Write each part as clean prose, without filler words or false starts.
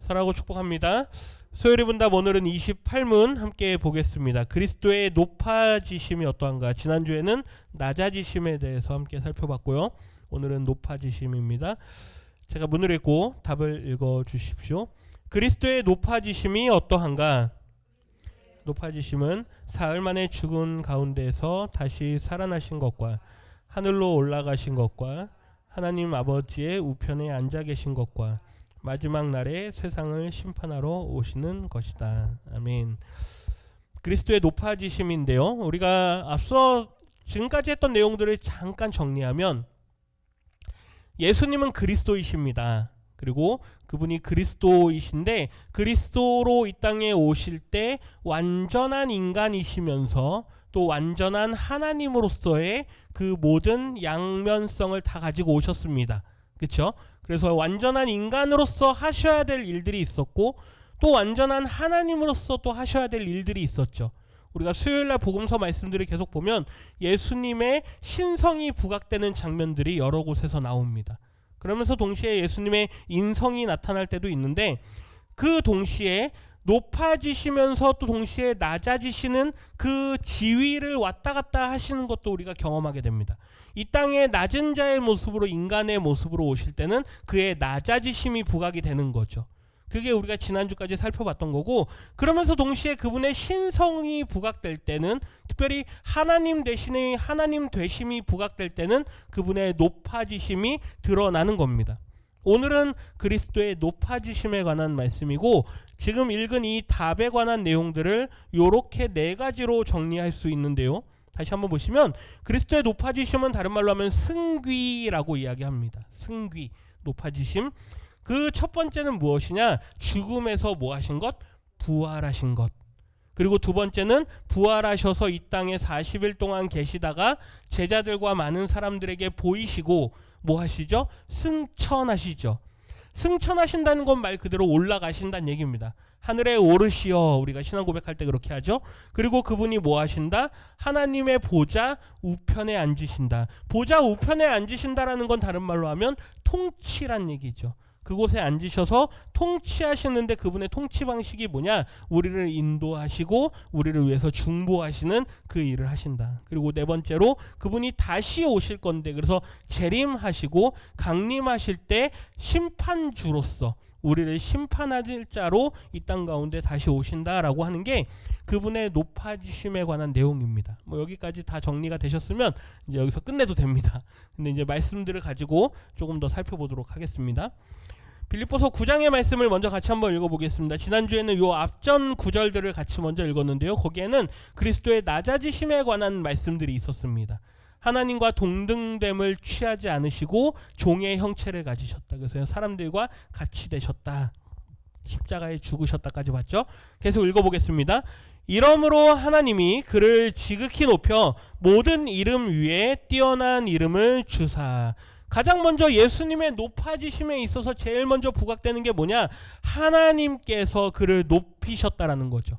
사랑하고 축복합니다. 소요리 분답 오늘은 28문 함께 보겠습니다. 그리스도의 높아지심이 어떠한가? 지난주에는 낮아지심에 대해서 함께 살펴봤고요. 오늘은 높아지심입니다. 제가 문을 읽고 답을 읽어 주십시오. 그리스도의 높아지심이 어떠한가? 높아지심은 사흘 만에 죽은 가운데에서 다시 살아나신 것과 하늘로 올라가신 것과 하나님 아버지의 우편에 앉아 계신 것과 마지막 날에 세상을 심판하러 오시는 것이다. 아멘. 그리스도의 높아지심인데요. 우리가 앞서 지금까지 했던 내용들을 잠깐 정리하면 예수님은 그리스도이십니다. 그리고 그분이 그리스도이신데 그리스도로 이 땅에 오실 때 완전한 인간이시면서 또 완전한 하나님으로서의 그 모든 양면성을 다 가지고 오셨습니다. 그렇죠? 그래서 완전한 인간으로서 하셔야 될 일들이 있었고 또 완전한 하나님으로서 또 하셔야 될 일들이 있었죠. 우리가 수요일날 복음서 말씀들을 계속 보면 예수님의 신성이 부각되는 장면들이 여러 곳에서 나옵니다. 그러면서 동시에 예수님의 인성이 나타날 때도 있는데 그 동시에 높아지시면서 또 동시에 낮아지시는 그 지위를 왔다 갔다 하시는 것도 우리가 경험하게 됩니다. 이 땅에 낮은 자의 모습으로 인간의 모습으로 오실 때는 그의 낮아지심이 부각이 되는 거죠. 그게 우리가 지난주까지 살펴봤던 거고, 그러면서 동시에 그분의 신성이 부각될 때는, 특별히 하나님 대신에 하나님 되심이 부각될 때는 그분의 높아지심이 드러나는 겁니다. 오늘은 그리스도의 높아지심에 관한 말씀이고, 지금 읽은 이 답에 관한 내용들을 요렇게 네 가지로 정리할 수 있는데요. 다시 한번 보시면 그리스도의 높아지심은 다른 말로 하면 승귀라고 이야기합니다. 승귀, 높아지심. 그 첫 번째는 무엇이냐? 죽음에서 뭐 하신 것? 부활하신 것. 그리고 두 번째는 부활하셔서 이 땅에 40일 동안 계시다가 제자들과 많은 사람들에게 보이시고 뭐 하시죠? 승천하시죠. 승천하신다는 건 말 그대로 올라가신다는 얘기입니다. 하늘에 오르시어, 우리가 신앙 고백할 때 그렇게 하죠. 그리고 그분이 뭐 하신다? 하나님의 보좌 우편에 앉으신다. 보좌 우편에 앉으신다라는 건 다른 말로 하면 통치란 얘기죠. 그곳에 앉으셔서 통치하시는데 그분의 통치 방식이 뭐냐? 우리를 인도하시고 우리를 위해서 중보하시는 그 일을 하신다. 그리고 네 번째로 그분이 다시 오실 건데, 그래서 재림하시고 강림하실 때 심판주로서 우리를 심판하실 자로 이 땅 가운데 다시 오신다라고 하는 게 그분의 높아지심에 관한 내용입니다. 뭐 여기까지 다 정리가 되셨으면 이제 여기서 끝내도 됩니다. 근데 이제 말씀들을 가지고 조금 더 살펴보도록 하겠습니다. 빌립보서 9장의 말씀을 먼저 같이 한번 읽어보겠습니다. 지난주에는 요 앞전 구절들을 같이 먼저 읽었는데요. 거기에는 그리스도의 낮아지심에 관한 말씀들이 있었습니다. 하나님과 동등됨을 취하지 않으시고 종의 형체를 가지셨다. 그래서 사람들과 같이 되셨다. 십자가에 죽으셨다까지 봤죠. 계속 읽어보겠습니다. 이러므로 하나님이 그를 지극히 높여 모든 이름 위에 뛰어난 이름을 주사. 가장 먼저 예수님의 높아지심에 있어서 제일 먼저 부각되는 게 뭐냐? 하나님께서 그를 높이셨다라는 거죠.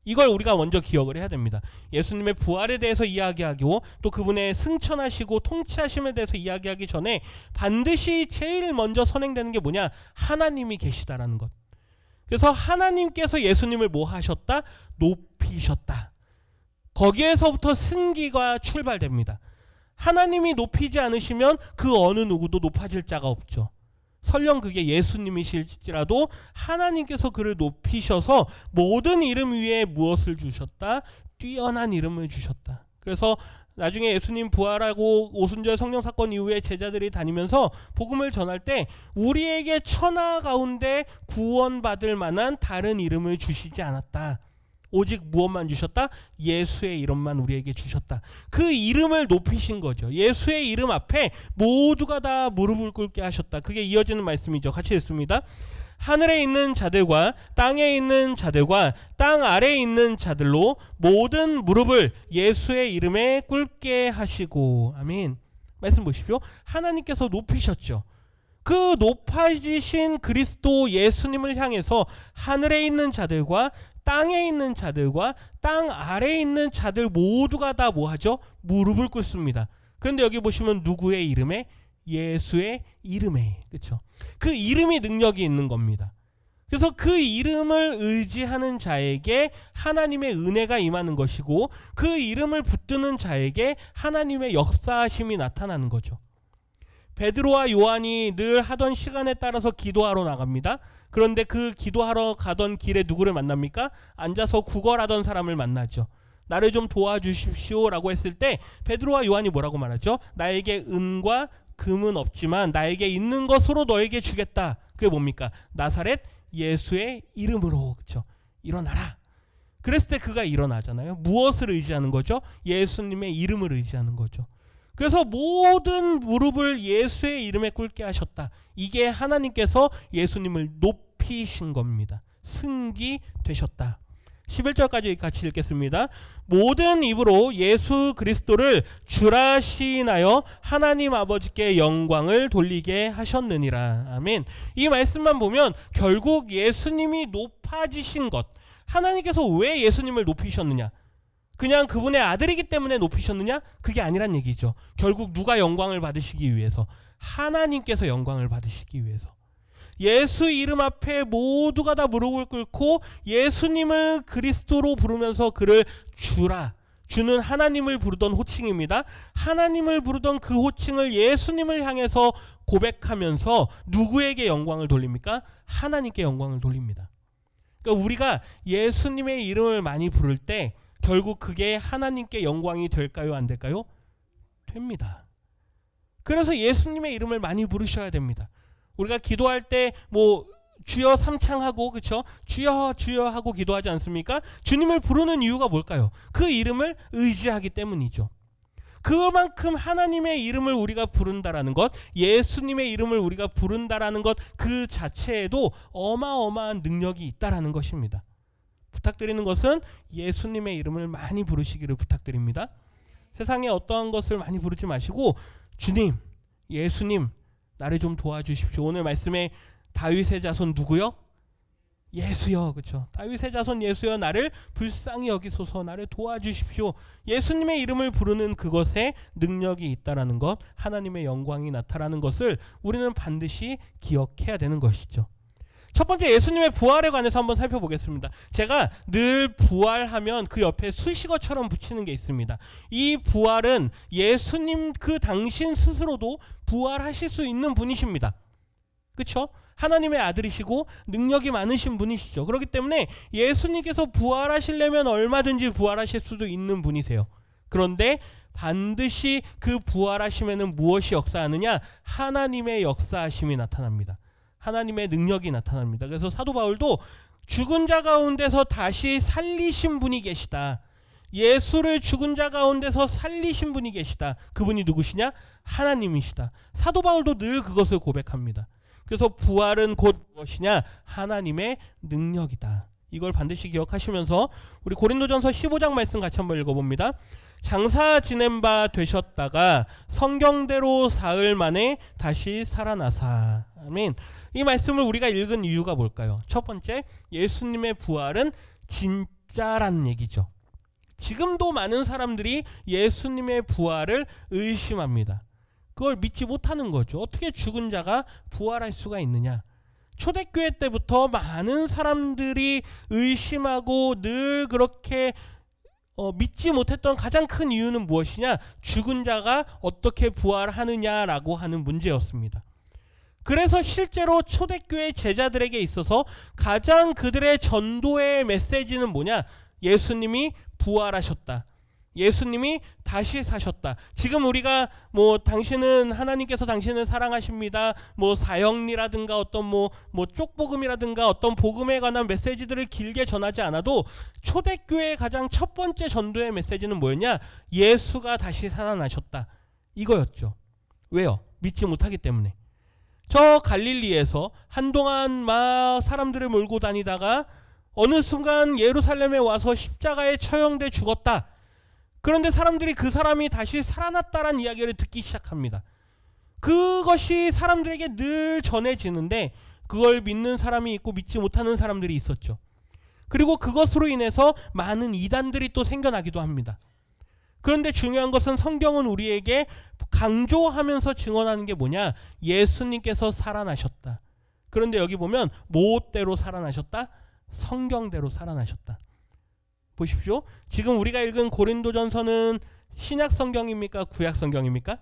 이걸 우리가 먼저 기억을 해야 됩니다. 예수님의 부활에 대해서 이야기하고 또 그분의 승천하시고 통치하심에 대해서 이야기하기 전에 반드시 제일 먼저 선행되는 게 뭐냐? 하나님이 계시다라는 것. 그래서 하나님께서 예수님을 뭐 하셨다? 높이셨다. 거기에서부터 승기가 출발됩니다. 하나님이 높이지 않으시면 그 어느 누구도 높아질 자가 없죠. 설령 그게 예수님이실지라도 하나님께서 그를 높이셔서 모든 이름 위에 무엇을 주셨다? 뛰어난 이름을 주셨다. 그래서 나중에 예수님 부활하고 오순절 성령 사건 이후에 제자들이 다니면서 복음을 전할 때 우리에게 천하 가운데 구원받을 만한 다른 이름을 주시지 않았다. 오직 무엇만 주셨다? 예수의 이름만 우리에게 주셨다. 그 이름을 높이신 거죠. 예수의 이름 앞에 모두가 다 무릎을 꿇게 하셨다. 그게 이어지는 말씀이죠. 같이 읽습니다. 하늘에 있는 자들과 땅에 있는 자들과 땅 아래에 있는 자들로 모든 무릎을 예수의 이름에 꿇게 하시고. 아멘. 말씀 보십시오. 하나님께서 높이셨죠. 그 높아지신 그리스도 예수님을 향해서 하늘에 있는 자들과 땅에 있는 자들과 땅 아래에 있는 자들 모두가 다 뭐하죠? 무릎을 꿇습니다. 그런데 여기 보시면 누구의 이름에? 예수의 이름에. 그렇죠? 그 이름이 능력이 있는 겁니다. 그래서 그 이름을 의지하는 자에게 하나님의 은혜가 임하는 것이고 그 이름을 붙드는 자에게 하나님의 역사하심이 나타나는 거죠. 베드로와 요한이 늘 하던 시간에 따라서 기도하러 나갑니다. 그런데 그 기도하러 가던 길에 누구를 만납니까? 앉아서 구걸하던 사람을 만나죠. 나를 좀 도와주십시오 라고 했을 때 베드로와 요한이 뭐라고 말하죠? 나에게 은과 금은 없지만 나에게 있는 것으로 너에게 주겠다. 그게 뭡니까? 나사렛 예수의 이름으로. 그렇죠? 일어나라. 그랬을 때 그가 일어나잖아요. 무엇을 의지하는 거죠? 예수님의 이름을 의지하는 거죠. 그래서 모든 무릎을 예수의 이름에 꿇게 하셨다. 이게 하나님께서 예수님을 높이신 겁니다. 승기 되셨다. 11절까지 같이 읽겠습니다. 모든 입으로 예수 그리스도를 주라 시인하여 하나님 아버지께 영광을 돌리게 하셨느니라. 아멘. 이 말씀만 보면 결국 예수님이 높아지신 것, 하나님께서 왜 예수님을 높이셨느냐? 그냥 그분의 아들이기 때문에 높이셨느냐? 그게 아니란 얘기죠. 결국 누가 영광을 받으시기 위해서? 하나님께서 영광을 받으시기 위해서. 예수 이름 앞에 모두가 다 무릎을 꿇고 예수님을 그리스도로 부르면서 그를 주라. 주는 하나님을 부르던 호칭입니다. 하나님을 부르던 그 호칭을 예수님을 향해서 고백하면서 누구에게 영광을 돌립니까? 하나님께 영광을 돌립니다. 그러니까 우리가 예수님의 이름을 많이 부를 때 결국 그게 하나님께 영광이 될까요? 안 될까요? 됩니다. 그래서 예수님의 이름을 많이 부르셔야 됩니다. 우리가 기도할 때 주여 삼창하고 그렇죠? 주여 주여 하고 기도하지 않습니까? 주님을 부르는 이유가 뭘까요? 그 이름을 의지하기 때문이죠. 그만큼 하나님의 이름을 우리가 부른다라는 것, 예수님의 이름을 우리가 부른다라는 것 그 자체에도 어마어마한 능력이 있다라는 것입니다. 부탁드리는 것은 예수님의 이름을 많이 부르시기를 부탁드립니다. 세상에 어떠한 것을 많이 부르지 마시고 주님, 예수님 나를 좀 도와주십시오. 오늘 말씀에 다윗의 자손 누구요? 예수여. 그렇죠? 다윗의 자손 예수여 나를 불쌍히 여기소서. 나를 도와주십시오. 예수님의 이름을 부르는 그것에 능력이 있다라는 것, 하나님의 영광이 나타나는 것을 우리는 반드시 기억해야 되는 것이죠. 첫 번째 예수님의 부활에 관해서 한번 살펴보겠습니다. 제가 늘 부활하면 그 옆에 수식어처럼 붙이는 게 있습니다. 이 부활은 예수님 그 당신 스스로도 부활하실 수 있는 분이십니다. 그렇죠? 하나님의 아들이시고 능력이 많으신 분이시죠. 그렇기 때문에 예수님께서 부활하시려면 얼마든지 부활하실 수도 있는 분이세요. 그런데 반드시 그 부활하심에는 무엇이 역사하느냐? 하나님의 역사하심이 나타납니다. 하나님의 능력이 나타납니다. 그래서 사도 바울도 죽은 자 가운데서 다시 살리신 분이 계시다. 예수를 죽은 자 가운데서 살리신 분이 계시다. 그분이 누구시냐? 하나님이시다. 사도 바울도 늘 그것을 고백합니다. 그래서 부활은 곧 무엇이냐? 하나님의 능력이다. 이걸 반드시 기억하시면서 우리 고린도전서 15장 말씀 같이 한번 읽어봅니다. 장사 지낸 바 되셨다가 성경대로 사흘 만에 다시 살아나사. 아멘. 이 말씀을 우리가 읽은 이유가 뭘까요? 첫 번째, 예수님의 부활은 진짜라는 얘기죠. 지금도 많은 사람들이 예수님의 부활을 의심합니다. 그걸 믿지 못하는 거죠. 어떻게 죽은 자가 부활할 수가 있느냐? 초대교회 때부터 많은 사람들이 의심하고 늘 그렇게 믿지 못했던 가장 큰 이유는 무엇이냐? 죽은 자가 어떻게 부활하느냐라고 하는 문제였습니다. 그래서 실제로 초대교회 제자들에게 있어서 가장 그들의 전도의 메시지는 뭐냐? 예수님이 부활하셨다. 예수님이 다시 사셨다. 지금 우리가 당신은 하나님께서 당신을 사랑하십니다. 사형리라든가 어떤 쪽복음이라든가 어떤 복음에 관한 메시지들을 길게 전하지 않아도 초대교회의 가장 첫 번째 전도의 메시지는 뭐였냐? 예수가 다시 살아나셨다. 이거였죠. 왜요? 믿지 못하기 때문에. 저 갈릴리에서 한동안 막 사람들을 몰고 다니다가 어느 순간 예루살렘에 와서 십자가에 처형돼 죽었다. 그런데 사람들이 그 사람이 다시 살아났다라는 이야기를 듣기 시작합니다. 그것이 사람들에게 늘 전해지는데 그걸 믿는 사람이 있고 믿지 못하는 사람들이 있었죠. 그리고 그것으로 인해서 많은 이단들이 또 생겨나기도 합니다. 그런데 중요한 것은 성경은 우리에게 강조하면서 증언하는 게 뭐냐? 예수님께서 살아나셨다. 그런데 여기 보면 무엇대로 살아나셨다? 성경대로 살아나셨다. 보십시오. 지금 우리가 읽은 고린도전서는 신약 성경입니까? 구약 성경입니까?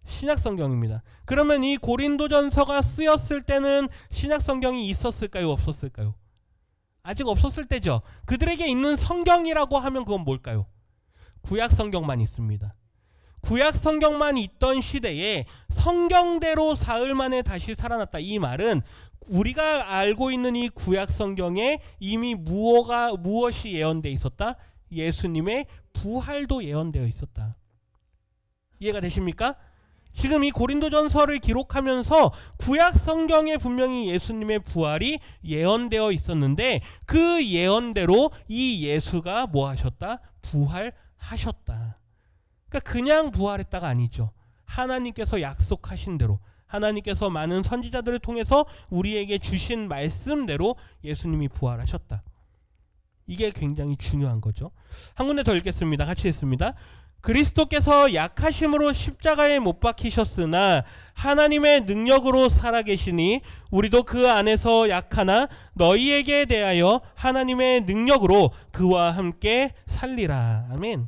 신약 성경입니다. 그러면 이 고린도전서가 쓰였을 때는 신약 성경이 있었을까요? 없었을까요? 아직 없었을 때죠. 그들에게 있는 성경이라고 하면 그건 뭘까요? 구약 성경만 있습니다. 구약 성경만 있던 시대에 성경대로 사흘 만에 다시 살아났다. 이 말은 우리가 알고 있는 이 구약 성경에 이미 무엇이 예언되어 있었다? 예수님의 부활도 예언되어 있었다. 이해가 되십니까? 지금 이 고린도전서를 기록하면서 구약 성경에 분명히 예수님의 부활이 예언되어 있었는데 그 예언대로 이 예수가 뭐 하셨다? 부활하셨다. 그러니까 그냥 부활했다가 아니죠. 하나님께서 약속하신 대로, 하나님께서 많은 선지자들을 통해서 우리에게 주신 말씀대로 예수님이 부활하셨다. 이게 굉장히 중요한 거죠. 한 군데 더 읽겠습니다. 같이 읽습니다. 그리스도께서 약하심으로 십자가에 못 박히셨으나 하나님의 능력으로 살아계시니 우리도 그 안에서 약하나 너희에게 대하여 하나님의 능력으로 그와 함께 살리라. 아멘.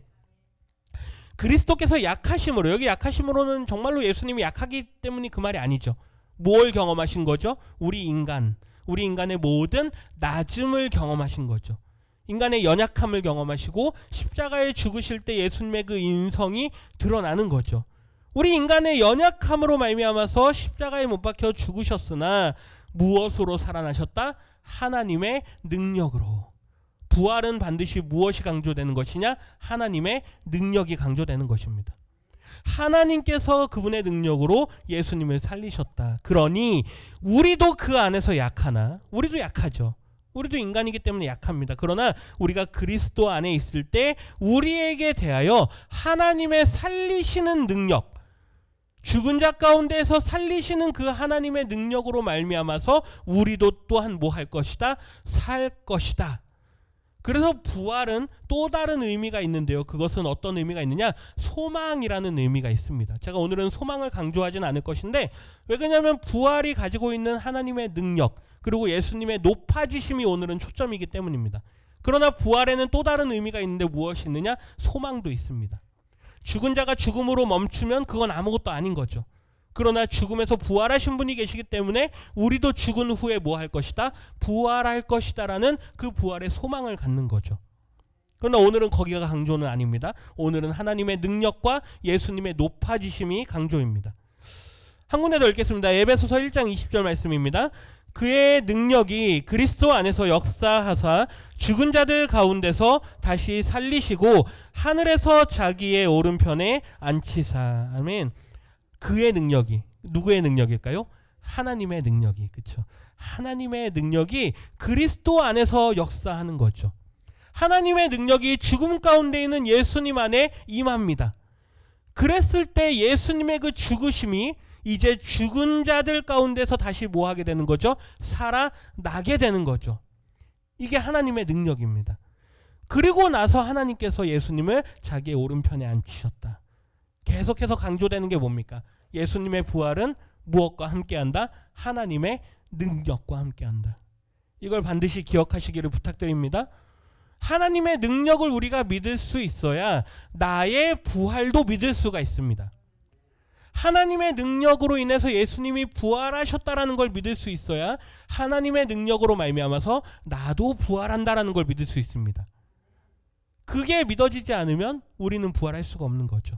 그리스도께서 약하심으로, 여기 약하심으로는 정말로 예수님이 약하기 때문이 그 말이 아니죠. 뭘 경험하신 거죠? 우리 인간의 모든 낮음을 경험하신 거죠. 인간의 연약함을 경험하시고 십자가에 죽으실 때 예수님의 그 인성이 드러나는 거죠. 우리 인간의 연약함으로 말미암아서 십자가에 못 박혀 죽으셨으나 무엇으로 살아나셨다? 하나님의 능력으로. 부활은 반드시 무엇이 강조되는 것이냐? 하나님의 능력이 강조되는 것입니다. 하나님께서 그분의 능력으로 예수님을 살리셨다. 그러니 우리도 그 안에서 약하나, 우리도 약하죠. 우리도 인간이기 때문에 약합니다. 그러나 우리가 그리스도 안에 있을 때 우리에게 대하여 하나님의 살리시는 능력, 죽은 자 가운데에서 살리시는 그 하나님의 능력으로 말미암아서 우리도 또한 뭐 할 것이다? 살 것이다. 그래서 부활은 또 다른 의미가 있는데요. 그것은 어떤 의미가 있느냐? 소망이라는 의미가 있습니다. 제가 오늘은 소망을 강조하지는 않을 것인데, 왜 그러냐면 부활이 가지고 있는 하나님의 능력, 그리고 예수님의 높아지심이 오늘은 초점이기 때문입니다. 그러나 부활에는 또 다른 의미가 있는데 무엇이 있느냐? 소망도 있습니다. 죽은 자가 죽음으로 멈추면 그건 아무것도 아닌 거죠. 그러나 죽음에서 부활하신 분이 계시기 때문에 우리도 죽은 후에 뭐 할 것이다? 부활할 것이다 라는 그 부활의 소망을 갖는 거죠. 그러나 오늘은 거기가 강조는 아닙니다. 오늘은 하나님의 능력과 예수님의 높아지심이 강조입니다. 한 군데 더 읽겠습니다. 에베소서 1장 20절 말씀입니다. 그의 능력이 그리스도 안에서 역사하사 죽은 자들 가운데서 다시 살리시고 하늘에서 자기의 오른편에 앉히사. 아멘. 그의 능력이, 누구의 능력일까요? 하나님의 능력이. 그렇죠. 하나님의 능력이 그리스도 안에서 역사하는 거죠. 하나님의 능력이 죽음 가운데 있는 예수님 안에 임합니다. 그랬을 때 예수님의 그 죽으심이 이제 죽은 자들 가운데서 다시 뭐 하게 되는 거죠? 살아나게 되는 거죠. 이게 하나님의 능력입니다. 그리고 나서 하나님께서 예수님을 자기의 오른편에 앉히셨다. 계속해서 강조되는 게 뭡니까? 예수님의 부활은 무엇과 함께한다? 하나님의 능력과 함께한다. 이걸 반드시 기억하시기를 부탁드립니다. 하나님의 능력을 우리가 믿을 수 있어야 나의 부활도 믿을 수가 있습니다. 하나님의 능력으로 인해서 예수님이 부활하셨다라는 걸 믿을 수 있어야 하나님의 능력으로 말미암아서 나도 부활한다라는 걸 믿을 수 있습니다. 그게 믿어지지 않으면 우리는 부활할 수가 없는 거죠.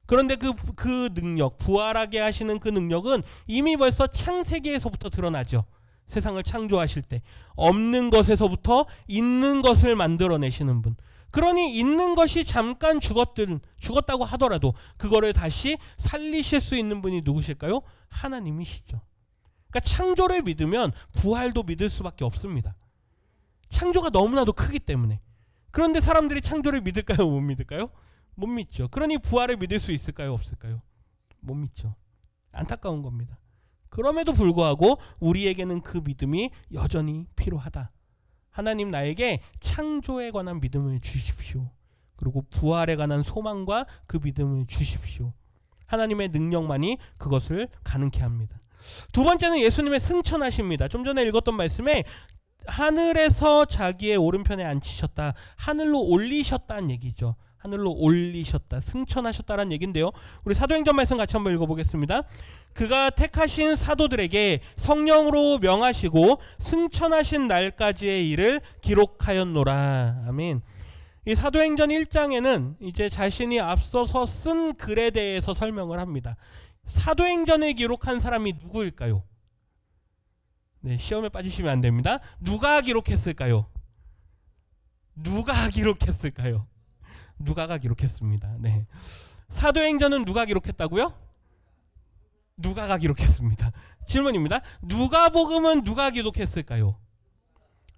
그런데 그 능력, 부활하게 하시는 그 능력은 이미 벌써 창세기에서부터 드러나죠. 세상을 창조하실 때 없는 것에서부터 있는 것을 만들어내시는 분. 그러니 있는 것이 잠깐 죽었다고 하더라도 그거를 다시 살리실 수 있는 분이 누구실까요? 하나님이시죠. 그러니까 창조를 믿으면 부활도 믿을 수밖에 없습니다. 창조가 너무나도 크기 때문에. 그런데 사람들이 창조를 믿을까요? 못 믿을까요? 못 믿죠. 그러니 부활을 믿을 수 있을까요? 없을까요? 못 믿죠. 안타까운 겁니다. 그럼에도 불구하고 우리에게는 그 믿음이 여전히 필요하다. 하나님 나에게 창조에 관한 믿음을 주십시오. 그리고 부활에 관한 소망과 그 믿음을 주십시오. 하나님의 능력만이 그것을 가능케 합니다. 두 번째는 예수님의 승천하십니다. 좀 전에 읽었던 말씀에 하늘에서 자기의 오른편에 앉히셨다, 하늘로 올리셨다는 얘기죠. 하늘로 올리셨다, 승천하셨다라는 얘기인데요. 우리 사도행전 말씀 같이 한번 읽어보겠습니다. 그가 택하신 사도들에게 성령으로 명하시고 승천하신 날까지의 일을 기록하였노라. 아멘. 이 사도행전 1장에는 이제 자신이 앞서서 쓴 글에 대해서 설명을 합니다. 사도행전을 기록한 사람이 누구일까요? 네, 시험에 빠지시면 안 됩니다. 누가 기록했을까요? 누가 기록했을까요? 누가가 기록했습니다. 네. 사도행전은 누가 기록했다고요? 누가가 기록했습니다. 질문입니다. 누가복음은 누가 기록했을까요?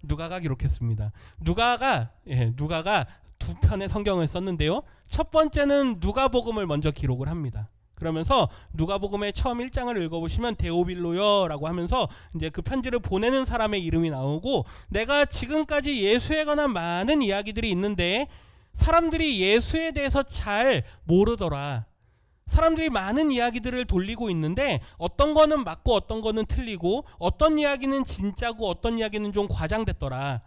누가가 기록했습니다. 누가가 두 편의 성경을 썼는데요. 첫 번째는 누가복음을 먼저 기록을 합니다. 그러면서 누가복음의 처음 1장을 읽어보시면 데오빌로여라고 하면서 이제 그 편지를 보내는 사람의 이름이 나오고, 내가 지금까지 예수에 관한 많은 이야기들이 있는데 사람들이 예수에 대해서 잘 모르더라. 사람들이 많은 이야기들을 돌리고 있는데 어떤 거는 맞고 어떤 거는 틀리고, 어떤 이야기는 진짜고 어떤 이야기는 좀 과장됐더라,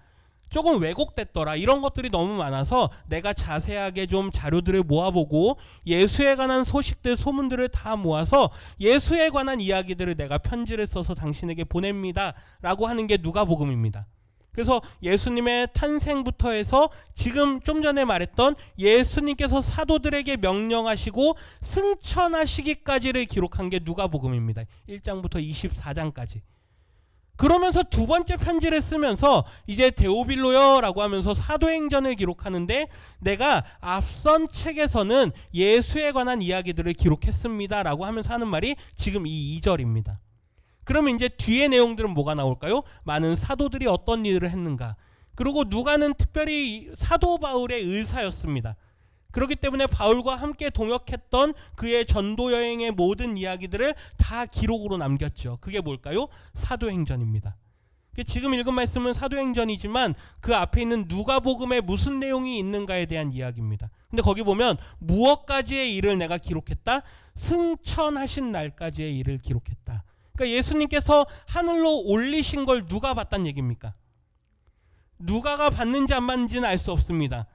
조금 왜곡됐더라, 이런 것들이 너무 많아서 내가 자세하게 좀 자료들을 모아보고 예수에 관한 소식들, 소문들을 다 모아서 예수에 관한 이야기들을 내가 편지를 써서 당신에게 보냅니다 라고 하는 게 누가복음입니다. 그래서 예수님의 탄생부터 해서 지금 좀 전에 말했던 예수님께서 사도들에게 명령하시고 승천하시기까지를 기록한 게 누가복음입니다. 1장부터 24장까지. 그러면서 두 번째 편지를 쓰면서 이제 데오빌로여라고 하면서 사도행전을 기록하는데, 내가 앞선 책에서는 예수에 관한 이야기들을 기록했습니다 라고 하면서 하는 말이 지금 이 2절입니다. 그러면 이제 뒤에 내용들은 뭐가 나올까요? 많은 사도들이 어떤 일을 했는가. 그리고 누가는 특별히 사도 바울의 의사였습니다. 그렇기 때문에 바울과 함께 동역했던 그의 전도 여행의 모든 이야기들을 다 기록으로 남겼죠. 그게 뭘까요? 사도행전입니다. 지금 읽은 말씀은 사도행전이지만 그 앞에 있는 누가복음에 무슨 내용이 있는가에 대한 이야기입니다. 근데 거기 보면 무엇까지의 일을 내가 기록했다? 승천하신 날까지의 일을 기록했다. 그러니까 예수님께서 하늘로 올리신 걸 누가 봤다는 얘기입니까? 누가가 봤는지 안 봤는지는 알 수 없습니다.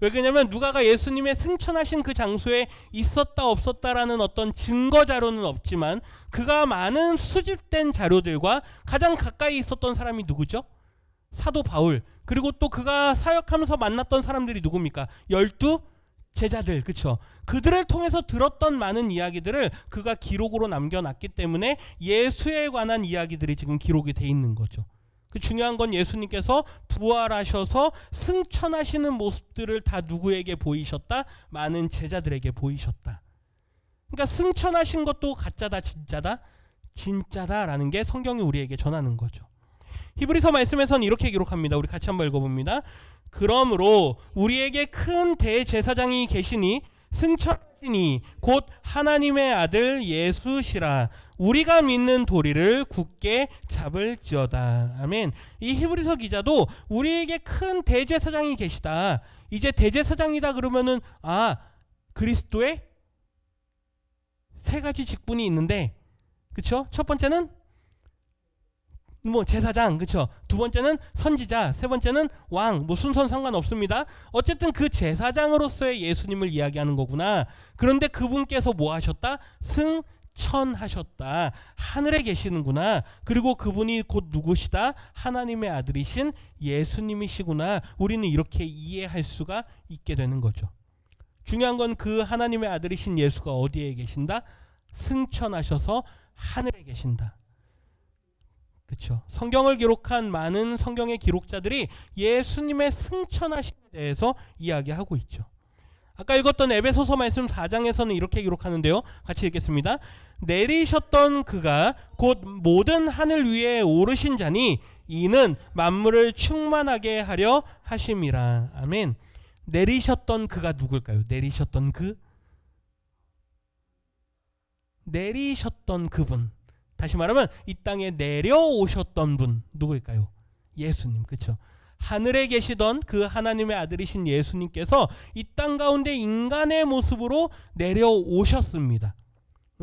왜 그러냐면 누가가 예수님의 승천하신 그 장소에 있었다 없었다라는 어떤 증거 자료는 없지만, 그가 많은 수집된 자료들과 가장 가까이 있었던 사람이 누구죠? 사도 바울. 그리고 또 그가 사역하면서 만났던 사람들이 누굽니까? 12 제자들, 그쵸? 그들을 통해서 들었던 많은 이야기들을 그가 기록으로 남겨놨기 때문에 예수에 관한 이야기들이 지금 기록이 돼 있는 거죠. 그 중요한 건 예수님께서 부활하셔서 승천하시는 모습들을 다 누구에게 보이셨다? 많은 제자들에게 보이셨다. 그러니까 승천하신 것도 가짜다, 진짜다? 진짜다라는 게 성경이 우리에게 전하는 거죠. 히브리서 말씀에서는 이렇게 기록합니다. 우리 같이 한번 읽어봅니다. 그러므로 우리에게 큰 대제사장이 계시니 승천하시니 곧 하나님의 아들 예수시라. 우리가 믿는 도리를 굳게 잡을지어다. 아멘. 이 히브리서 기자도 우리에게 큰 대제사장이 계시다. 이제 대제사장이다 그러면은 그리스도의 세 가지 직분이 있는데, 그쵸? 첫 번째는 제사장, 그쵸? 두 번째는 선지자, 세 번째는 왕, 순서는 상관없습니다. 어쨌든 그 제사장으로서의 예수님을 이야기하는 거구나. 그런데 그분께서 뭐 하셨다? 승천하셨다. 하늘에 계시는구나. 그리고 그분이 곧 누구시다? 하나님의 아들이신 예수님이시구나. 우리는 이렇게 이해할 수가 있게 되는 거죠. 중요한 건 그 하나님의 아들이신 예수가 어디에 계신다? 승천하셔서 하늘에 계신다. 그렇죠. 성경을 기록한 많은 성경의 기록자들이 예수님의 승천하심에 대해서 이야기하고 있죠. 아까 읽었던 에베소서 말씀 4장에서는 이렇게 기록하는데요. 같이 읽겠습니다. 내리셨던 그가 곧 모든 하늘 위에 오르신 자니 이는 만물을 충만하게 하려 하심이라. 아멘. 내리셨던 그가 누굴까요? 내리셨던 그? 내리셨던 그분. 다시 말하면 이 땅에 내려오셨던 분 누구일까요? 예수님. 그렇죠? 하늘에 계시던 그 하나님의 아들이신 예수님께서 이 땅 가운데 인간의 모습으로 내려오셨습니다.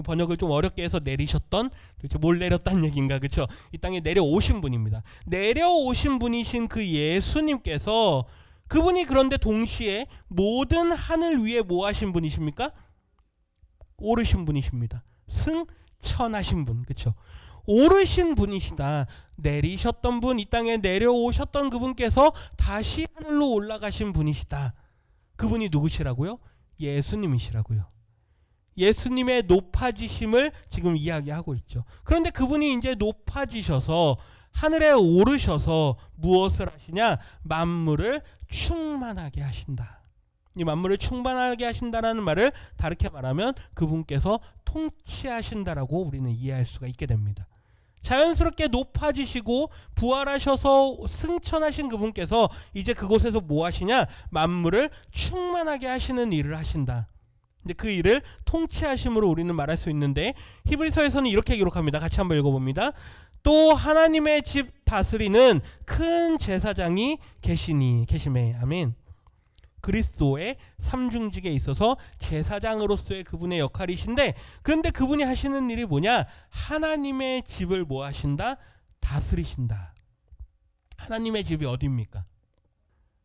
번역을 좀 어렵게 해서 내리셨던, 도대체 뭘 내렸다는 얘기인가, 그렇죠? 이 땅에 내려오신 분입니다. 내려오신 분이신 그 예수님께서, 그분이 그런데 동시에 모든 하늘 위에 뭐 하신 분이십니까? 오르신 분이십니다. 승천하신 분, 그렇죠? 오르신 분이시다. 내리셨던 분, 이 땅에 내려오셨던 그분께서 다시 하늘로 올라가신 분이시다. 그분이 누구시라고요? 예수님이시라고요. 예수님의 높아지심을 지금 이야기하고 있죠. 그런데 그분이 이제 높아지셔서 하늘에 오르셔서 무엇을 하시냐? 만물을 충만하게 하신다. 이 만물을 충만하게 하신다라는 말을 다르게 말하면 그분께서 통치하신다라고 우리는 이해할 수가 있게 됩니다. 자연스럽게 높아지시고 부활하셔서 승천하신 그분께서 이제 그곳에서 뭐 하시냐? 만물을 충만하게 하시는 일을 하신다. 근데 그 일을 통치하심으로 우리는 말할 수 있는데, 히브리서에서는 이렇게 기록합니다. 같이 한번 읽어봅니다. 또 하나님의 집 다스리는 큰 제사장이 계시매. 아멘. 그리스도의 삼중직에 있어서 제사장으로서의 그분의 역할이신데, 그런데 그분이 하시는 일이 뭐냐? 하나님의 집을 뭐 하신다? 다스리신다. 하나님의 집이 어디입니까?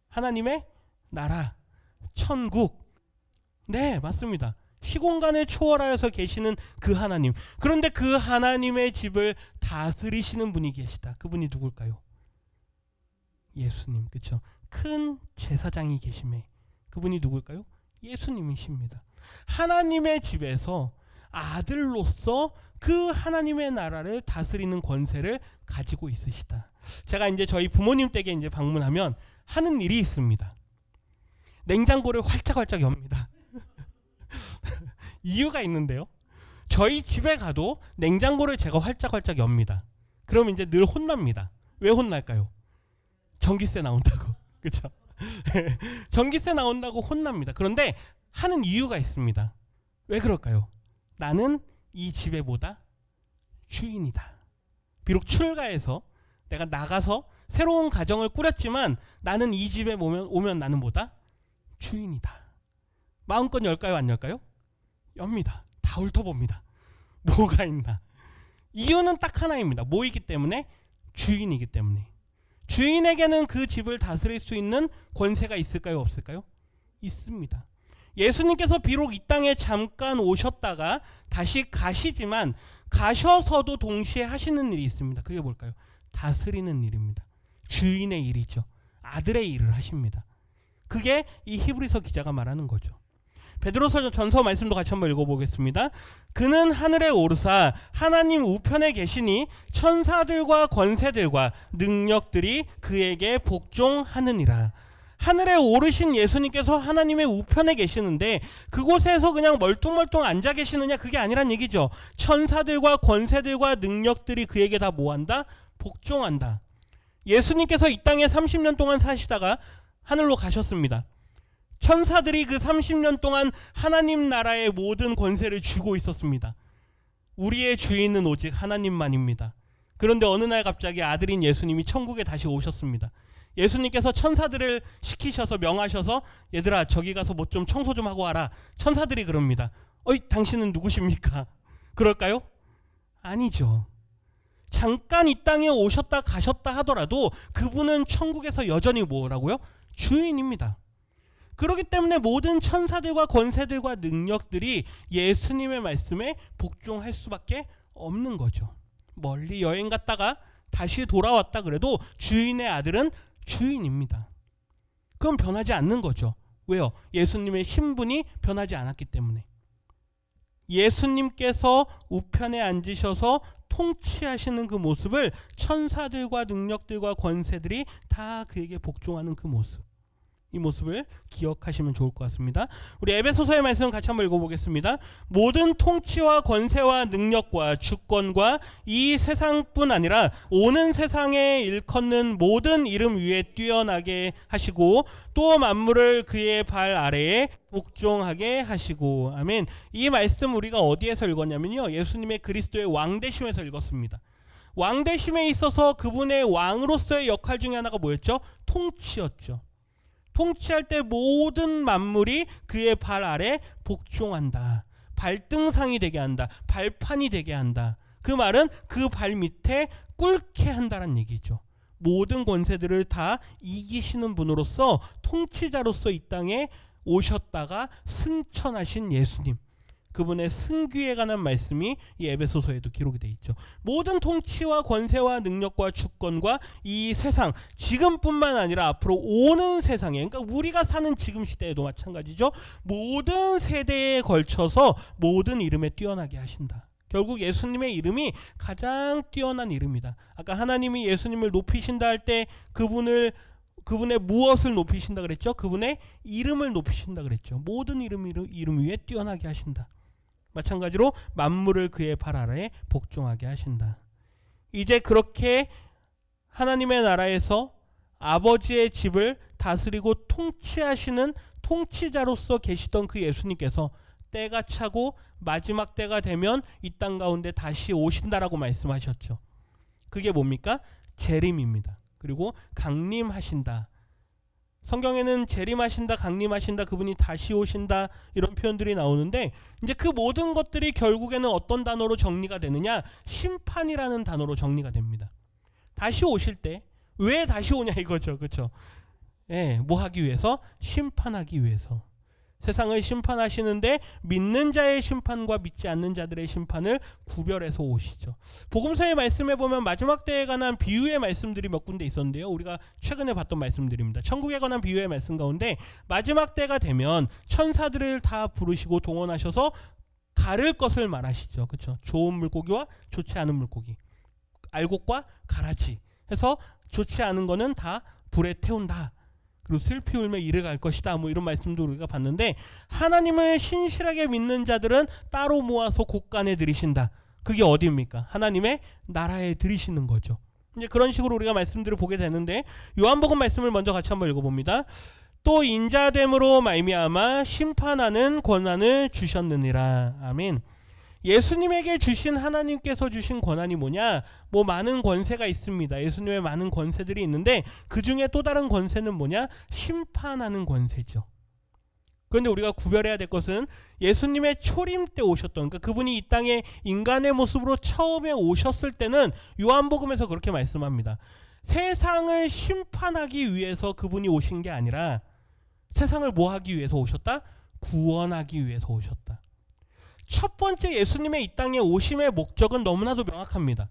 하나님의 나라, 천국. 네, 맞습니다. 시공간을 초월하여서 계시는 그 하나님. 그런데 그 하나님의 집을 다스리시는 분이 계시다. 그분이 누굴까요? 예수님, 그렇죠? 큰 제사장이 계시매. 그분이 누굴까요? 예수님이십니다. 하나님의 집에서 아들로서 그 하나님의 나라를 다스리는 권세를 가지고 있으시다. 제가 이제 저희 부모님 댁에 이제 방문하면 하는 일이 있습니다. 냉장고를 활짝활짝 엽니다. 이유가 있는데요. 저희 집에 가도 냉장고를 제가 활짝활짝 엽니다. 그럼 이제 늘 혼납니다. 왜 혼날까요? 전기세 나온다고. 그렇죠? 전기세 나온다고 혼납니다. 그런데 하는 이유가 있습니다. 왜 그럴까요? 나는 이 집의 뭐다? 주인이다. 비록 출가해서 내가 나가서 새로운 가정을 꾸렸지만 나는 이 집에 오면 나는 뭐다? 주인이다. 마음껏 열까요? 안 열까요? 엽니다. 다 훑어봅니다. 뭐가 있나? 이유는 딱 하나입니다. 뭐이기 때문에? 주인이기 때문에. 주인에게는 그 집을 다스릴 수 있는 권세가 있을까요? 없을까요? 있습니다. 예수님께서 비록 이 땅에 잠깐 오셨다가 다시 가시지만 가셔서도 동시에 하시는 일이 있습니다. 그게 뭘까요? 다스리는 일입니다. 주인의 일이죠. 아들의 일을 하십니다. 그게 이 히브리서 기자가 말하는 거죠. 베드로서 전서 말씀도 같이 한번 읽어보겠습니다. 그는 하늘에 오르사 하나님 우편에 계시니 천사들과 권세들과 능력들이 그에게 복종하느니라. 하늘에 오르신 예수님께서 하나님의 우편에 계시는데 그곳에서 그냥 멀뚱멀뚱 앉아 계시느냐, 그게 아니란 얘기죠. 천사들과 권세들과 능력들이 그에게 다 뭐한다? 복종한다. 예수님께서 이 땅에 30년 동안 사시다가 하늘로 가셨습니다. 천사들이 그 30년 동안 하나님 나라의 모든 권세를 쥐고 있었습니다. 우리의 주인은 오직 하나님만입니다. 그런데 어느 날 갑자기 아들인 예수님이 천국에 다시 오셨습니다. 예수님께서 천사들을 시키셔서 명하셔서 얘들아 저기 가서 뭐 좀 청소 좀 하고 와라. 천사들이 그럽니다. 어이 당신은 누구십니까? 그럴까요? 아니죠. 잠깐 이 땅에 오셨다 가셨다 하더라도 그분은 천국에서 여전히 뭐라고요? 주인입니다. 그렇기 때문에 모든 천사들과 권세들과 능력들이 예수님의 말씀에 복종할 수밖에 없는 거죠. 멀리 여행 갔다가 다시 돌아왔다 그래도 주인의 아들은 주인입니다. 그건 변하지 않는 거죠. 왜요? 예수님의 신분이 변하지 않았기 때문에. 예수님께서 우편에 앉으셔서 통치하시는 그 모습을 천사들과 능력들과 권세들이 다 그에게 복종하는 그 모습, 이 모습을 기억하시면 좋을 것 같습니다. 우리 에베소서의 말씀 같이 한번 읽어보겠습니다. 모든 통치와 권세와 능력과 주권과 이 세상뿐 아니라 오는 세상에 일컫는 모든 이름 위에 뛰어나게 하시고 또 만물을 그의 발 아래에 복종하게 하시고. 아멘. 이 말씀 우리가 어디에서 읽었냐면요, 예수님의 그리스도의 왕되심에서 읽었습니다. 왕 대심에 있어서 그분의 왕으로서의 역할 중에 하나가 뭐였죠? 통치였죠. 통치할 때 모든 만물이 그의 발 아래 복종한다. 발등상이 되게 한다. 발판이 되게 한다. 그 말은 그 발 밑에 꿇게 한다는 얘기죠. 모든 권세들을 다 이기시는 분으로서 통치자로서 이 땅에 오셨다가 승천하신 예수님, 그분의 승귀에 관한 말씀이 이 에베소서에도 기록이 되어 있죠. 모든 통치와 권세와 능력과 주권과 이 세상, 지금뿐만 아니라 앞으로 오는 세상에, 그러니까 우리가 사는 지금 시대에도 마찬가지죠. 모든 세대에 걸쳐서 모든 이름에 뛰어나게 하신다. 결국 예수님의 이름이 가장 뛰어난 이름이다. 아까 하나님이 예수님을 높이신다 할 때 그분의 무엇을 높이신다 그랬죠? 그분의 이름을 높이신다 그랬죠. 모든 이름 위에 뛰어나게 하신다. 마찬가지로 만물을 그의 발 아래에 복종하게 하신다. 이제 그렇게 하나님의 나라에서 아버지의 집을 다스리고 통치하시는 통치자로서 계시던 그 예수님께서 때가 차고 마지막 때가 되면 이 땅 가운데 다시 오신다라고 말씀하셨죠. 그게 뭡니까? 재림입니다. 그리고 강림하신다. 성경에는 재림하신다, 강림하신다, 그분이 다시 오신다 이런 표현들이 나오는데 이제 그 모든 것들이 결국에는 어떤 단어로 정리가 되느냐? 심판이라는 단어로 정리가 됩니다. 다시 오실 때 왜 다시 오냐 이거죠. 그렇죠? 예, 뭐 하기 위해서? 심판하기 위해서. 세상을 심판하시는데 믿는 자의 심판과 믿지 않는 자들의 심판을 구별해서 오시죠. 복음서의 말씀에 보면 마지막 때에 관한 비유의 말씀들이 몇 군데 있었는데요. 우리가 최근에 봤던 말씀들입니다. 천국에 관한 비유의 말씀 가운데 마지막 때가 되면 천사들을 다 부르시고 동원하셔서 가를 것을 말하시죠. 그렇죠? 좋은 물고기와 좋지 않은 물고기, 알곡과 가라지 해서 좋지 않은 거는 다 불에 태운다. 그리고 슬피 울며 이르 갈 것이다. 뭐 이런 말씀도 우리가 봤는데 하나님을 신실하게 믿는 자들은 따로 모아서 곳간에 들이신다. 그게 어디입니까? 하나님의 나라에 들이시는 거죠. 이제 그런 식으로 우리가 말씀들을 보게 되는데 요한복음 말씀을 먼저 같이 한번 읽어봅니다. 또 인자됨으로 말미암아 심판하는 권한을 주셨느니라. 아멘. 예수님에게 주신 하나님께서 주신 권한이 뭐냐? 뭐 많은 권세가 있습니다. 예수님의 많은 권세들이 있는데 그 중에 또 다른 권세는 뭐냐? 심판하는 권세죠. 그런데 우리가 구별해야 될 것은 예수님의 초림 때 오셨던, 그러니까 그분이 이 땅에 인간의 모습으로 처음에 오셨을 때는 요한복음에서 그렇게 말씀합니다. 세상을 심판하기 위해서 그분이 오신 게 아니라 세상을 뭐 하기 위해서 오셨다? 구원하기 위해서 오셨다. 첫 번째 예수님의 이 땅에 오심의 목적은 너무나도 명확합니다.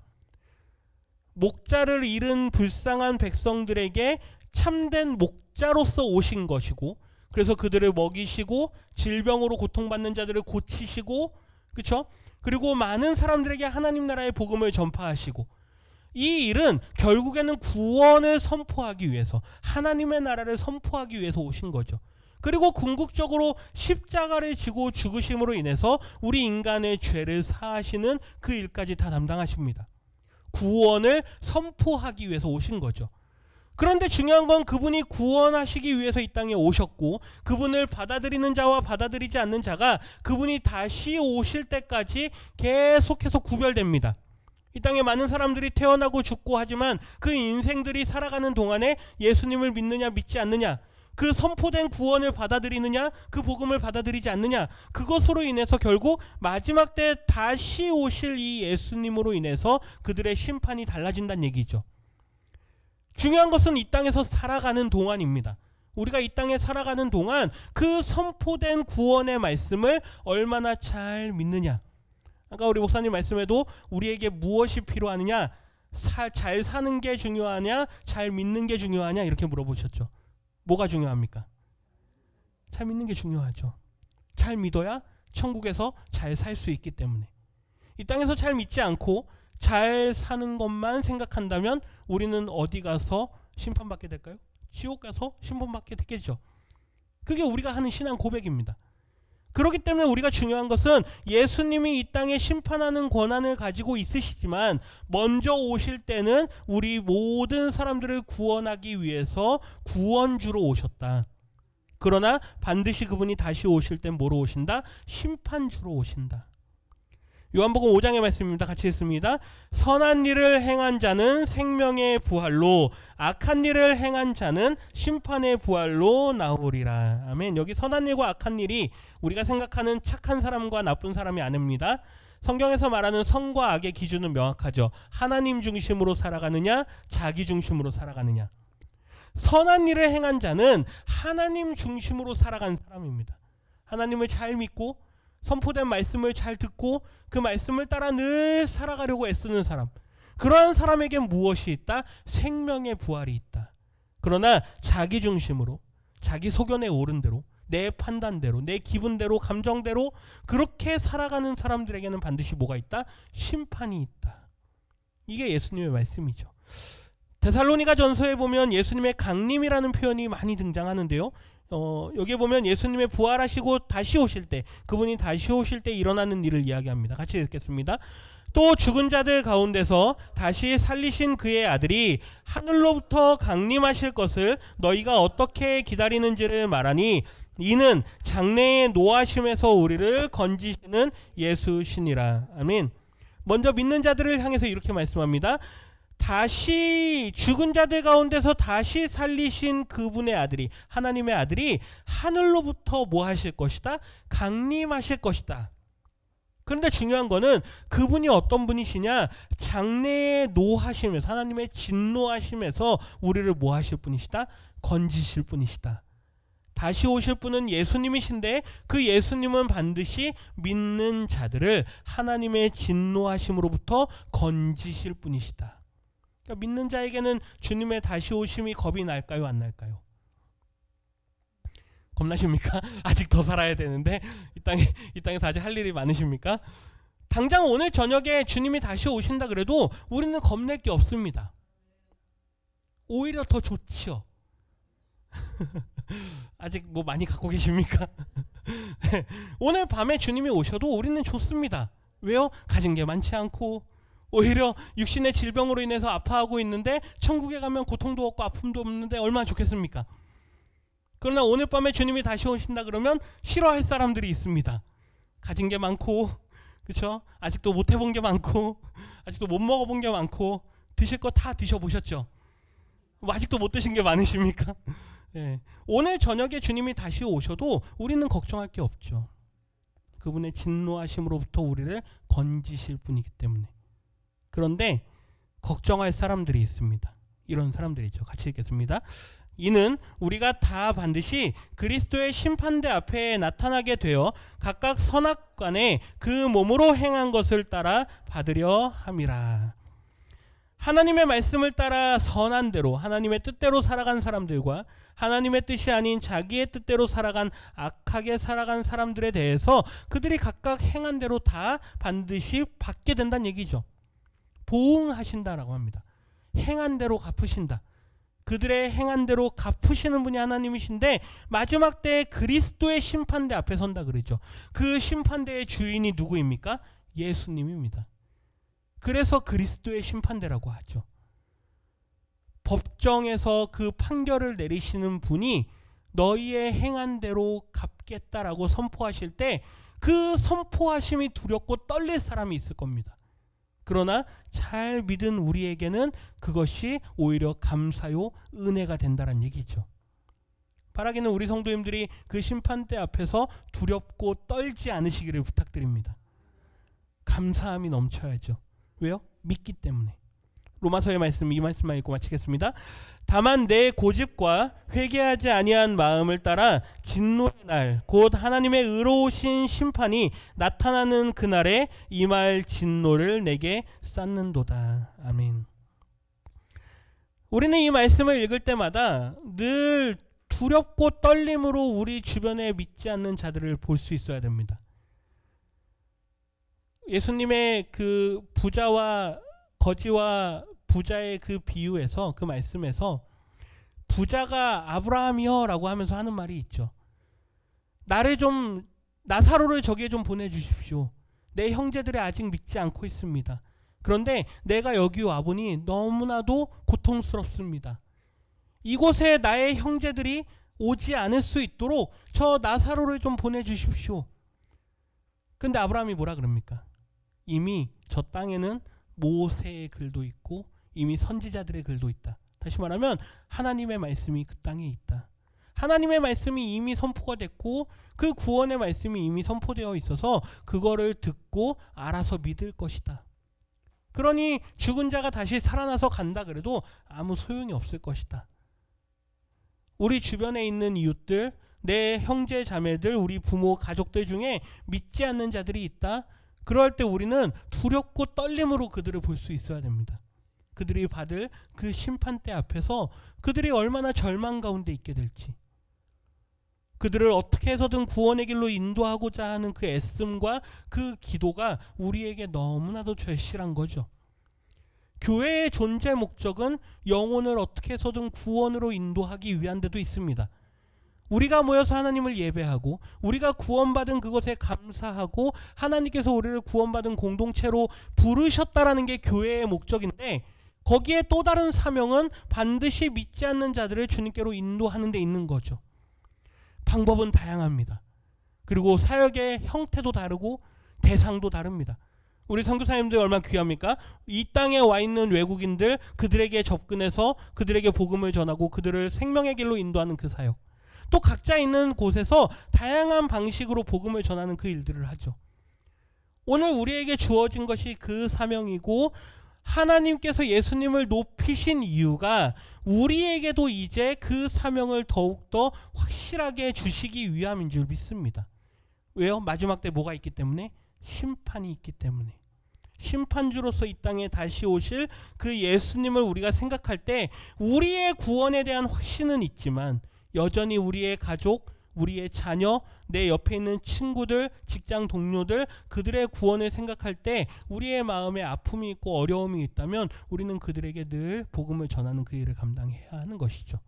목자를 잃은 불쌍한 백성들에게 참된 목자로서 오신 것이고, 그래서 그들을 먹이시고 질병으로 고통받는 자들을 고치시고, 그렇죠? 그리고 많은 사람들에게 하나님 나라의 복음을 전파하시고, 이 일은 결국에는 구원을 선포하기 위해서, 하나님의 나라를 선포하기 위해서 오신 거죠. 그리고 궁극적으로 십자가를 지고 죽으심으로 인해서 우리 인간의 죄를 사하시는 그 일까지 다 담당하십니다. 구원을 선포하기 위해서 오신 거죠. 그런데 중요한 건 그분이 구원하시기 위해서 이 땅에 오셨고, 그분을 받아들이는 자와 받아들이지 않는 자가 그분이 다시 오실 때까지 계속해서 구별됩니다. 이 땅에 많은 사람들이 태어나고 죽고 하지만 그 인생들이 살아가는 동안에 예수님을 믿느냐 믿지 않느냐, 그 선포된 구원을 받아들이느냐, 그 복음을 받아들이지 않느냐, 그것으로 인해서 결국 마지막 때 다시 오실 이 예수님으로 인해서 그들의 심판이 달라진다는 얘기죠. 중요한 것은 이 땅에서 살아가는 동안입니다. 우리가 이 땅에 살아가는 동안 그 선포된 구원의 말씀을 얼마나 잘 믿느냐. 아까 우리 목사님 말씀에도 우리에게 무엇이 필요하느냐, 잘 사는 게 중요하냐, 잘 믿는 게 중요하냐 이렇게 물어보셨죠. 뭐가 중요합니까? 잘 믿는 게 중요하죠. 잘 믿어야 천국에서 잘 살 수 있기 때문에. 이 땅에서 잘 믿지 않고 잘 사는 것만 생각한다면 우리는 어디 가서 심판받게 될까요? 지옥 가서 심판받게 되겠죠. 그게 우리가 하는 신앙 고백입니다. 그렇기 때문에 우리가 중요한 것은 예수님이 이 땅에 심판하는 권한을 가지고 있으시지만 먼저 오실 때는 우리 모든 사람들을 구원하기 위해서 구원주로 오셨다. 그러나 반드시 그분이 다시 오실 땐 뭐로 오신다? 심판주로 오신다. 요한복음 5장의 말씀입니다. 같이 읽습니다. 선한 일을 행한 자는 생명의 부활로, 악한 일을 행한 자는 심판의 부활로 나오리라. 아멘. 여기 선한 일과 악한 일이 우리가 생각하는 착한 사람과 나쁜 사람이 아닙니다. 성경에서 말하는 선과 악의 기준은 명확하죠. 하나님 중심으로 살아가느냐, 자기 중심으로 살아가느냐. 선한 일을 행한 자는 하나님 중심으로 살아간 사람입니다. 하나님을 잘 믿고 선포된 말씀을 잘 듣고 그 말씀을 따라 늘 살아가려고 애쓰는 사람, 그러한 사람에게 무엇이 있다? 생명의 부활이 있다. 그러나 자기 중심으로, 자기 소견에 오른 대로, 내 판단대로, 내 기분대로, 감정대로 그렇게 살아가는 사람들에게는 반드시 뭐가 있다? 심판이 있다. 이게 예수님의 말씀이죠. 데살로니가 전서에 보면 예수님의 강림이라는 표현이 많이 등장하는데요. 여기 보면 예수님의 부활하시고 다시 오실 때, 그분이 다시 오실 때 일어나는 일을 이야기합니다. 같이 읽겠습니다. 또 죽은 자들 가운데서 다시 살리신 그의 아들이 하늘로부터 강림하실 것을 너희가 어떻게 기다리는지를 말하니, 이는 장래의 노하심에서 우리를 건지시는 예수시니라. 아멘. 먼저 믿는 자들을 향해서 이렇게 말씀합니다. 다시 죽은 자들 가운데서 다시 살리신 그분의 아들이, 하나님의 아들이 하늘로부터 뭐 하실 것이다? 강림하실 것이다. 그런데 중요한 거는 그분이 어떤 분이시냐? 장래의 노하심에서, 하나님의 진노하심에서 우리를 뭐 하실 분이시다? 건지실 분이시다. 다시 오실 분은 예수님이신데 그 예수님은 반드시 믿는 자들을 하나님의 진노하심으로부터 건지실 분이시다. 그러니까 믿는 자에게는 주님의 다시 오심이 겁이 날까요, 안 날까요? 겁나십니까? 아직 더 살아야 되는데 이 땅에서 아직 할 일이 많으십니까? 당장 오늘 저녁에 주님이 다시 오신다 그래도 우리는 겁낼 게 없습니다. 오히려 더 좋지요. 아직 뭐 많이 갖고 계십니까? 오늘 밤에 주님이 오셔도 우리는 좋습니다. 왜요? 가진 게 많지 않고, 오히려 육신의 질병으로 인해서 아파하고 있는데 천국에 가면 고통도 없고 아픔도 없는데 얼마나 좋겠습니까? 그러나 오늘 밤에 주님이 다시 오신다 그러면 싫어할 사람들이 있습니다. 가진 게 많고, 그렇죠? 아직도 못 해본 게 많고, 아직도 못 먹어본 게 많고, 드실 거 다 드셔보셨죠? 뭐 아직도 못 드신 게 많으십니까? 네. 오늘 저녁에 주님이 다시 오셔도 우리는 걱정할 게 없죠. 그분의 진노하심으로부터 우리를 건지실 분이기 때문에. 그런데 걱정할 사람들이 있습니다. 이런 사람들이죠. 같이 읽겠습니다. 이는 우리가 다 반드시 그리스도의 심판대 앞에 나타나게 되어 각각 선악간에 그 몸으로 행한 것을 따라 받으려 함이라. 하나님의 말씀을 따라 선한 대로, 하나님의 뜻대로 살아간 사람들과 하나님의 뜻이 아닌 자기의 뜻대로 살아간, 악하게 살아간 사람들에 대해서 그들이 각각 행한 대로 다 반드시 받게 된다는 얘기죠. 보응하신다라고 합니다. 행한 대로 갚으신다. 그들의 행한 대로 갚으시는 분이 하나님이신데 마지막 때에 그리스도의 심판대 앞에 선다 그러죠. 그 심판대의 주인이 누구입니까? 예수님입니다. 그래서 그리스도의 심판대라고 하죠. 법정에서 그 판결을 내리시는 분이 너희의 행한 대로 갚겠다라고 선포하실 때 그 선포하심이 두렵고 떨릴 사람이 있을 겁니다. 그러나 잘 믿은 우리에게는 그것이 오히려 감사요, 은혜가 된다는 얘기죠. 바라기는 우리 성도님들이 그 심판대 앞에서 두렵고 떨지 않으시기를 부탁드립니다. 감사함이 넘쳐야죠. 왜요? 믿기 때문에. 로마서의 말씀, 이 말씀만 읽고 마치겠습니다. 다만 내 고집과 회개하지 아니한 마음을 따라 진노의 날, 곧 하나님의 의로우신 심판이 나타나는 그날에 임할 진노를 내게 쌓는도다. 아멘. 우리는 이 말씀을 읽을 때마다 늘 두렵고 떨림으로 우리 주변에 믿지 않는 자들을 볼 수 있어야 됩니다. 예수님의 그 부자와 거지와 부자의 그 비유에서, 그 말씀에서 부자가 아브라함이여 라고 하면서 하는 말이 있죠. 나사로를 저기에 좀 보내주십시오. 내 형제들이 아직 믿지 않고 있습니다. 그런데 내가 여기 와보니 너무나도 고통스럽습니다. 이곳에 나의 형제들이 오지 않을 수 있도록 저 나사로를 좀 보내주십시오. 근데 아브라함이 뭐라 그럽니까? 이미 저 땅에는 모세의 글도 있고 이미 선지자들의 글도 있다. 다시 말하면 하나님의 말씀이 그 땅에 있다. 하나님의 말씀이 이미 선포가 됐고 그 구원의 말씀이 이미 선포되어 있어서 그거를 듣고 알아서 믿을 것이다. 그러니 죽은 자가 다시 살아나서 간다 그래도 아무 소용이 없을 것이다. 우리 주변에 있는 이웃들, 내 형제 자매들, 우리 부모 가족들 중에 믿지 않는 자들이 있다. 그럴 때 우리는 두렵고 떨림으로 그들을 볼 수 있어야 됩니다. 그들이 받을 그 심판대 앞에서 그들이 얼마나 절망 가운데 있게 될지, 그들을 어떻게 해서든 구원의 길로 인도하고자 하는 그 애씀과 그 기도가 우리에게 너무나도 절실한 거죠. 교회의 존재 목적은 영혼을 어떻게 해서든 구원으로 인도하기 위한 데도 있습니다. 우리가 모여서 하나님을 예배하고 우리가 구원받은 그것에 감사하고 하나님께서 우리를 구원받은 공동체로 부르셨다라는 게 교회의 목적인데, 거기에 또 다른 사명은 반드시 믿지 않는 자들을 주님께로 인도하는 데 있는 거죠. 방법은 다양합니다. 그리고 사역의 형태도 다르고 대상도 다릅니다. 우리 선교사님들 얼마나 귀합니까? 이 땅에 와 있는 외국인들, 그들에게 접근해서 그들에게 복음을 전하고 그들을 생명의 길로 인도하는 그 사역, 또 각자 있는 곳에서 다양한 방식으로 복음을 전하는 그 일들을 하죠. 오늘 우리에게 주어진 것이 그 사명이고, 하나님께서 예수님을 높이신 이유가 우리에게도 이제 그 사명을 더욱더 확실하게 주시기 위함인 줄 믿습니다. 왜요? 마지막 때 뭐가 있기 때문에? 심판이 있기 때문에. 심판주로서 이 땅에 다시 오실 그 예수님을 우리가 생각할 때 우리의 구원에 대한 확신은 있지만 여전히 우리의 가족, 우리의 자녀, 내 옆에 있는 친구들, 직장 동료들, 그들의 구원을 생각할 때 우리의 마음에 아픔이 있고 어려움이 있다면 우리는 그들에게 늘 복음을 전하는 그 일을 감당해야 하는 것이죠.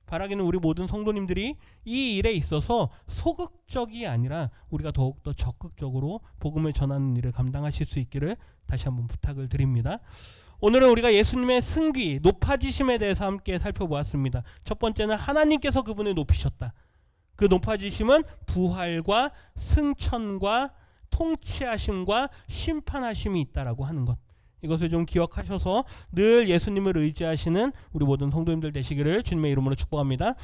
바라기는 우리 모든 성도님들이 이 일에 있어서 소극적이 아니라 우리가 더욱더 적극적으로 복음을 전하는 일을 감당하실 수 있기를 다시 한번 부탁을 드립니다. 오늘은 우리가 예수님의 승귀, 높아지심에 대해서 함께 살펴보았습니다. 첫 번째는 하나님께서 그분을 높이셨다. 그 높아지심은 부활과 승천과 통치하심과 심판하심이 있다라고 하는 것. 이것을 좀 기억하셔서 늘 예수님을 의지하시는 우리 모든 성도님들 되시기를 주님의 이름으로 축복합니다.